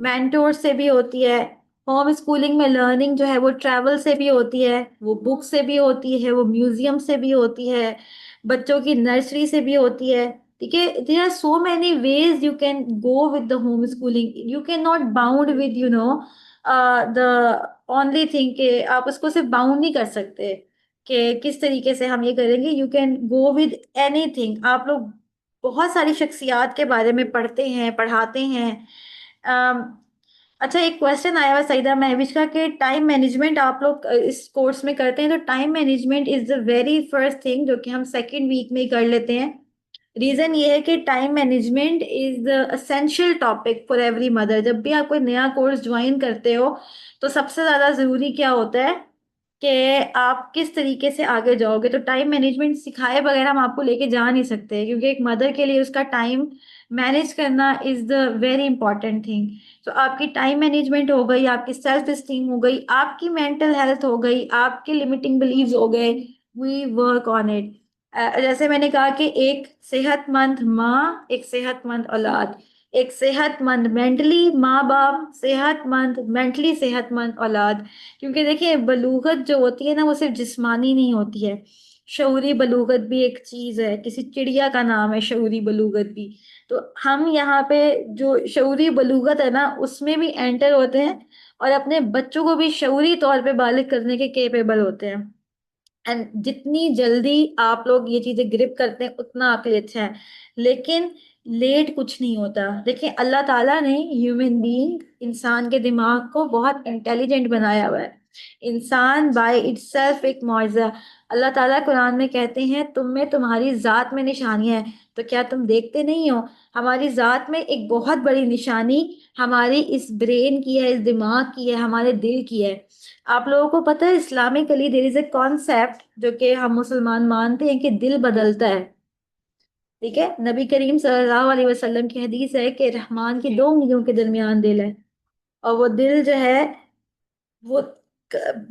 मेंटोर से भी होती है। होम स्कूलिंग में लर्निंग जो है वो ट्रैवल से भी होती है, वो बुक से भी होती है, वो म्यूजियम से भी होती है, बच्चों की नर्सरी से भी होती है। ठीक है, there are so many ways you can go with the home schooling. You can not bound with the only thing के आप उसको सिर्फ बाउंड नहीं कर सकते कि किस तरीके से हम ये करेंगे। You can go with anything. आप लोग बहुत सारी शख्सियात के बारे में पढ़ते हैं, पढ़ाते हैं। अम, अच्छा, एक क्वेश्चन आया हुआ सईदा महविश का कि टाइम मैनेजमेंट आप लोग इस कोर्स में करते हैं, तो time management is the very first thing जो कि हम सेकेंड वीक में ही कर लेते हैं। रीजन ये है कि time management is the essential topic for every mother. जब भी आप कोई नया कोर्स ज्वाइन करते हो तो सबसे ज्यादा जरूरी क्या होता है कि आप किस तरीके से आगे जाओगे। तो टाइम मैनेजमेंट सिखाए बगैर हम आपको लेके जा नहीं सकते, क्योंकि एक मदर के लिए उसका टाइम मैनेज करना is the very important thing. तो आपकी टाइम मैनेजमेंट हो गई, आपकी सेल्फ स्टीम हो गई, आपकी मेंटल हेल्थ हो गई, आपके लिमिटिंग बिलीव्स हो गए। We work on it. जैसे मैंने कहा कि एक सेहतमंद माँ, एक सेहतमंद औलाद, एक सेहतमंद मेंटली माँ बाप, सेहतमंद मेंटली सेहतमंद औलाद। क्योंकि देखिए, बलूगत जो होती है ना वो सिर्फ जिस्मानी नहीं होती है, शऊरी बलूगत भी एक चीज है। किसी चिड़िया का नाम है शऊरी बलूगत भी। तो हम यहाँ पे जो शऊरी बलूगत है ना उसमें भी एंटर होते हैं, और अपने बच्चों को भी शऊरी तौर पे बालिग करने के केपेबल होते हैं। एंड जितनी जल्दी आप लोग ये चीजें ग्रिप करते हैं उतना आपके लिए अच्छा है। लेकिन लेट कुछ नहीं होता। देखिए, अल्लाह ताला ने ह्यूमन बीइंग, इंसान के दिमाग को बहुत इंटेलिजेंट बनाया हुआ है। इंसान बाय इटसेल्फ एक मौजज़ा। अल्लाह ताला कुरान में कहते हैं तुम में तुम्हारी जात में निशानियां हैं, तो क्या तुम देखते नहीं हो? हमारी जात में एक बहुत बड़ी निशानी हमारी इस ब्रेन की है, इस दिमाग की है, हमारे दिल की है। आप लोगों को पता है, Islamically there is a concept जो कि हम मुसलमान मानते हैं कि दिल बदलता है। ठीक है, नबी करीम सल्लल्लाहु अलैहि वसल्लम की हदीस है कि रहमान की दो उंगलियों के दरमियान दिल है, और वो दिल जो है वो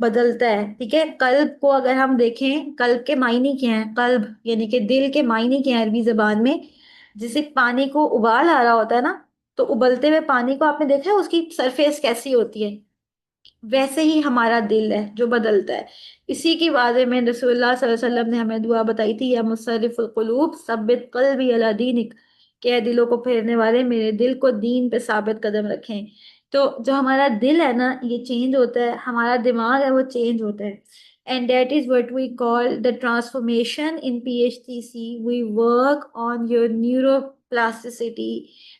बदलता है। ठीक है, कल्ब को अगर हम देखें, कल्ब के मायने क्या हैं, कल्ब यानी कि दिल के मायने क्या हैं अरबी जबान में? जैसे पानी को उबाल आ रहा होता है ना, तो उबलते हुए पानी को आपने देखा है उसकी सरफेस कैसी होती है? वैसे ही हमारा दिल है जो बदलता है। इसी के बारे में रसूलुल्लाह सल्लल्लाहु अलैहि वसल्लम ने हमें दुआ बताई थी, या मुसर्रिफुल कुलूब सब्बित कल्बी अला दीनिक, के दिलों को फेरने वाले मेरे दिल को दीन पे साबित कदम रखें। तो जो हमारा दिल है ना ये चेंज होता है, हमारा दिमाग है वो चेंज होता है। And that is what we call the transformation in PHTC। We work on your neuroplasticity.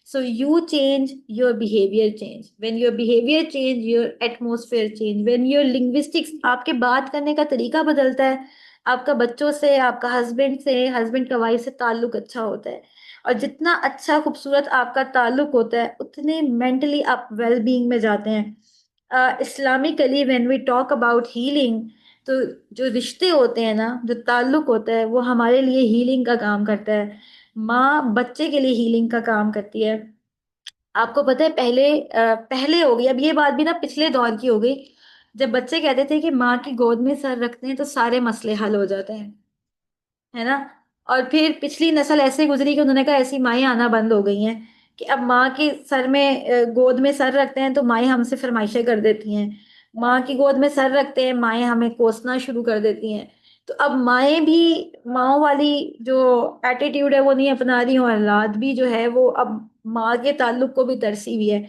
So you change, your behavior change. When your behavior change, your atmosphere change. When your linguistics, आपके बात करने का तरीका बदलता है, आपका बच्चों से, आपका हस्बैंड से, हस्बैंड का वाइफ से ताल्लुक अच्छा होता है। और जितना अच्छा खूबसूरत आपका ताल्लुक होता है उतने मेंटली आप वेल बीइंग में जाते हैं। Islamically when we talk about healing, तो जो रिश्ते होते हैं ना, जो ताल्लुक होता है वो हमारे लिए हीलिंग का काम करता है। माँ बच्चे के लिए हीलिंग का काम करती है। आपको पता है, पहले हो गई, अब ये बात भी ना पिछले दौर की हो गई, जब बच्चे कहते थे कि माँ की गोद में सर रखते हैं तो सारे मसले हल हो जाते हैं, है ना? और फिर पिछली नस्ल ऐसे गुजरी कि उन्होंने कहा ऐसी माएँ आना बंद हो गई हैं कि अब माँ के सर में गोद में सर रखते हैं तो माएँ हमसे फरमाइशें कर देती हैं। माँ की गोद में सर रखते हैं, माएँ हमें कोसना शुरू कर देती हैं। तो अब माएँ भी माँ वाली जो एटीट्यूड है वो नहीं अपना रही, और औलाद भी जो है वो अब माँ के ताल्लुक को भी तरसी हुई है।